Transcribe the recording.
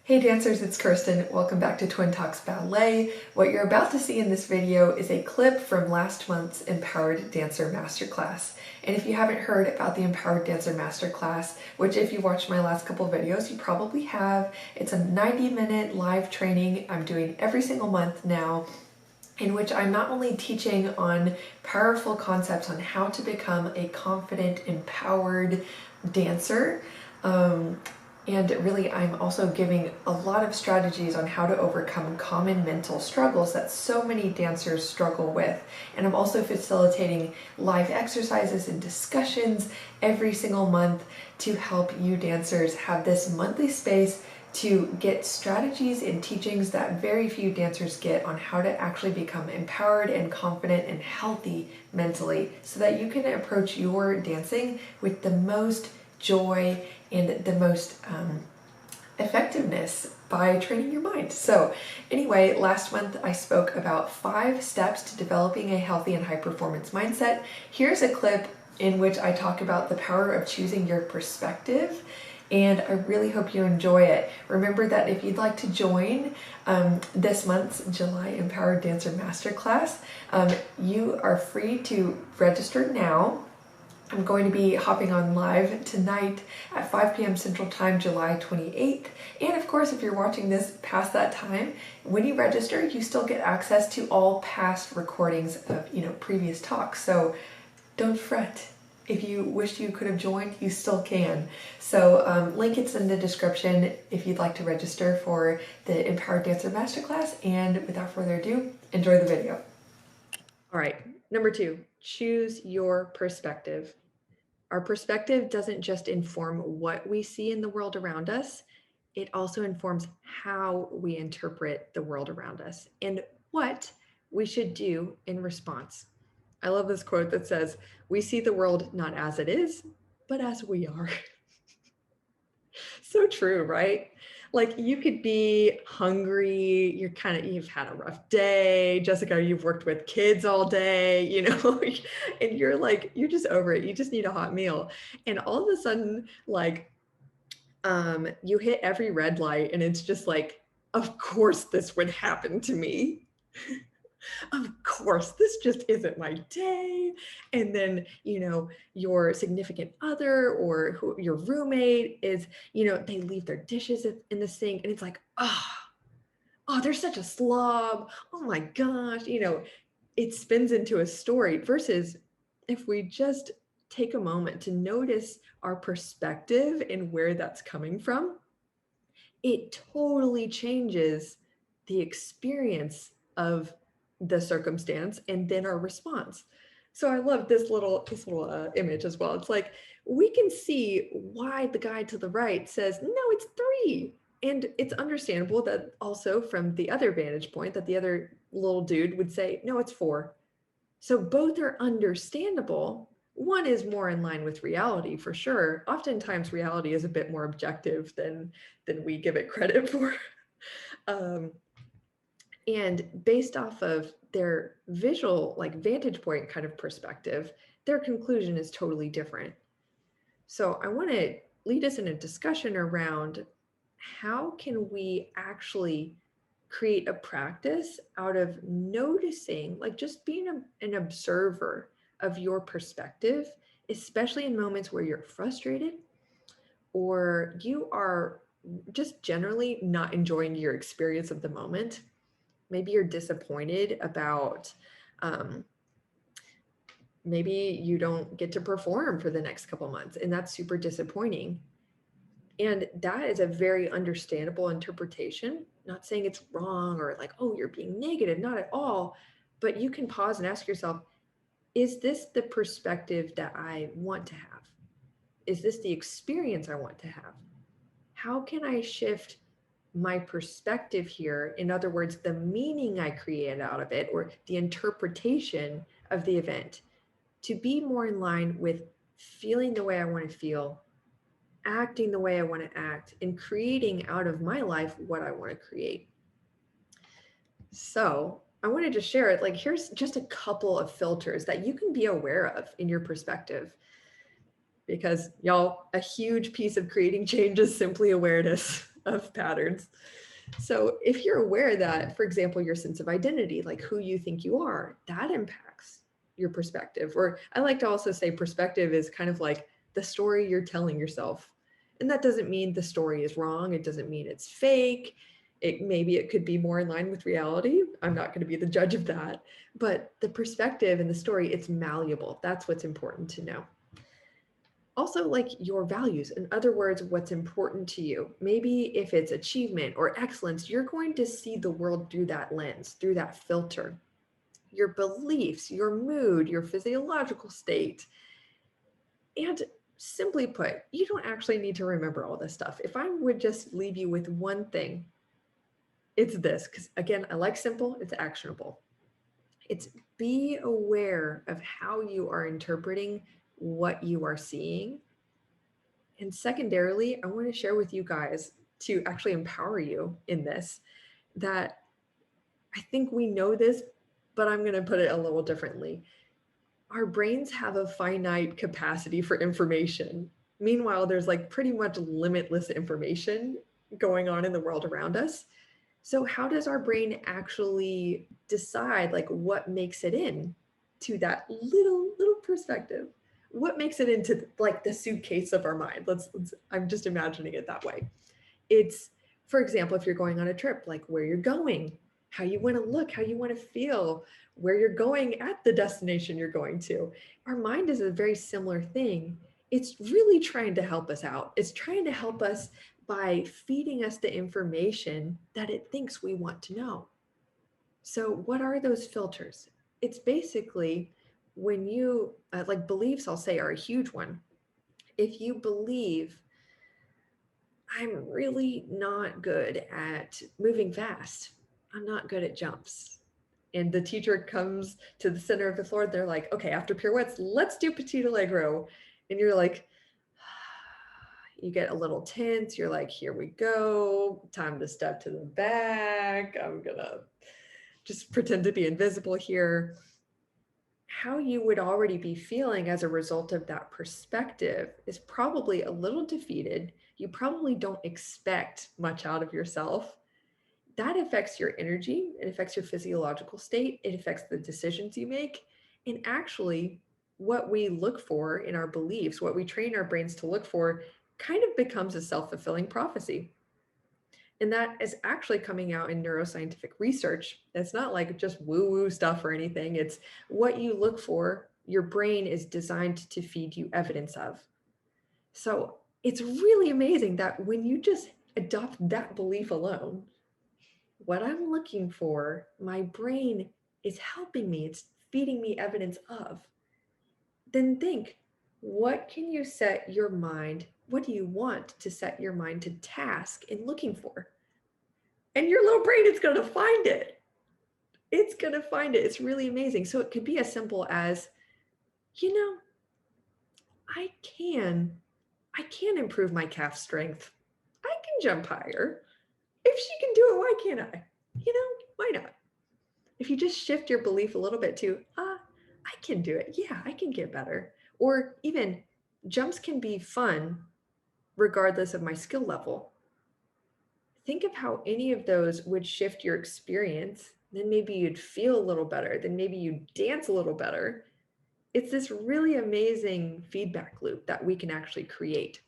Hey dancers, it's Kirsten. Welcome back to Twin Talks Ballet. What you're about to see in this video is a clip from last month's Empowered Dancer Masterclass. And if you haven't heard about the Empowered Dancer Masterclass, which if you watched my last couple videos, you probably have, it's a 90-minute live training I'm doing every single month now, in which I'm not only teaching on powerful concepts on how to become a confident, empowered dancer, and really, I'm also giving a lot of strategies on how to overcome common mental struggles that so many dancers struggle with. And I'm also facilitating live exercises and discussions every single month to help you dancers have this monthly space to get strategies and teachings that very few dancers get on how to actually become empowered and confident and healthy mentally, so that you can approach your dancing with the most joy and the most effectiveness by training your mind. So anyway, last month I spoke about 5 steps to developing a healthy and high performance mindset. Here's a clip in which I talk about the power of choosing your perspective, and I really hope you enjoy it. Remember that if you'd like to join this month's July Empowered Dancer Masterclass, you are free to register now. I'm going to be hopping on live tonight at 5 p.m. Central Time, July 28th. And of course, if you're watching this past that time, when you register, you still get access to all past recordings of, previous talks. So don't fret. If you wished you could have joined, you still can. So link is in the description if you'd like to register for the Empowered Dancer Masterclass. And without further ado, enjoy the video. All right, number 2, choose your perspective. Our perspective doesn't just inform what we see in the world around us, it also informs how we interpret the world around us and what we should do in response. I love this quote that says, "We see the world not as it is, but as we are." So true, right? Like, you could be hungry, you've had a rough day. Jessica, you've worked with kids all day, and you're just over it. You just need a hot meal. And all of a sudden, you hit every red light and it's just like, of course this would happen to me. Of course, this just isn't my day. And then, your significant other or your roommate is, they leave their dishes in the sink and it's like, oh, they're such a slob. Oh my gosh. It spins into a story versus if we just take a moment to notice our perspective and where that's coming from, it totally changes the experience of the circumstance and then our response. So I love this little image as well. It's like, we can see why the guy to the right says, no, it's 3. And it's understandable that also from the other vantage point that the other little dude would say, no, it's 4. So both are understandable. One is more in line with reality for sure. Oftentimes reality is a bit more objective than we give it credit for. And based off of their visual, vantage point kind of perspective, their conclusion is totally different. So I want to lead us in a discussion around how can we actually create a practice out of noticing, just being an observer of your perspective, especially in moments where you're frustrated or you are just generally not enjoying your experience of the moment. Maybe you're disappointed about, maybe you don't get to perform for the next couple months, and that's super disappointing. And that is a very understandable interpretation. Not saying it's wrong or oh, you're being negative, not at all. But you can pause and ask yourself, is this the perspective that I want to have? Is this the experience I want to have? How can I shift my perspective here? In other words, the meaning I create out of it or the interpretation of the event to be more in line with feeling the way I want to feel, acting the way I want to act, and creating out of my life what I want to create. So I wanted to share it. Here's just a couple of filters that you can be aware of in your perspective. Because y'all, a huge piece of creating change is simply awareness. of patterns. So if you're aware that, for example, your sense of identity, like who you think you are, that impacts your perspective. Or I like to also say perspective is kind of like the story you're telling yourself. And that doesn't mean the story is wrong. It doesn't mean it's fake. Maybe it could be more in line with reality. I'm not going to be the judge of that. But the perspective and the story, it's malleable. That's what's important to know. Also, like your values, in other words, what's important to you. Maybe if it's achievement or excellence, you're going to see the world through that lens, through that filter. Your beliefs, your mood, your physiological state. And simply put, you don't actually need to remember all this stuff. If I would just leave you with one thing, it's this, because again, I like simple, it's actionable. It's be aware of how you are interpreting what you are seeing. And secondarily, I want to share with you guys to actually empower you in this, that I think we know this, but I'm going to put it a little differently. Our brains have a finite capacity for information. Meanwhile, there's like pretty much limitless information going on in the world around us. So how does our brain actually decide like what makes it in to that little perspective? What makes it into like the suitcase of our mind? Let's I'm just imagining it that way. It's, for example, if you're going on a trip, like where you're going, how you want to look, how you want to feel, where you're going at the destination you're going to. Our mind is a very similar thing. It's really trying to help us out. It's trying to help us by feeding us the information that it thinks we want to know. So, what are those filters? It's basically when you, like beliefs, I'll say, are a huge one. If you believe, I'm really not good at moving fast, I'm not good at jumps. And the teacher comes to the center of the floor, they're like, okay, after pirouettes, let's do petit allegro. And you're like, you get a little tense. You're like, here we go. Time to step to the back. I'm going to just pretend to be invisible here. How you would already be feeling as a result of that perspective is probably a little defeated. You probably don't expect much out of yourself. That affects your energy. It affects your physiological state. It affects the decisions you make. And actually, what we look for in our beliefs, what we train our brains to look for, kind of becomes a self-fulfilling prophecy. And that is actually coming out in neuroscientific research. It's not like just woo-woo stuff or anything. It's what you look for, your brain is designed to feed you evidence of. So it's really amazing that when you just adopt that belief alone, what I'm looking for, my brain is helping me, it's feeding me evidence of. Then think, what can you set your mind, what do you want to set your mind to task in looking for? And your little brain is going to find it. It's going to find it. It's really amazing. So it could be as simple as, you know, I can improve my calf strength. I can jump higher. If she can do it, why can't I? You know, why not? If you just shift your belief a little bit to, I can do it. Yeah, I can get better. Or even jumps can be fun regardless of my skill level. Think of how any of those would shift your experience. Then maybe you'd feel a little better. Then maybe you'd dance a little better. It's this really amazing feedback loop that we can actually create.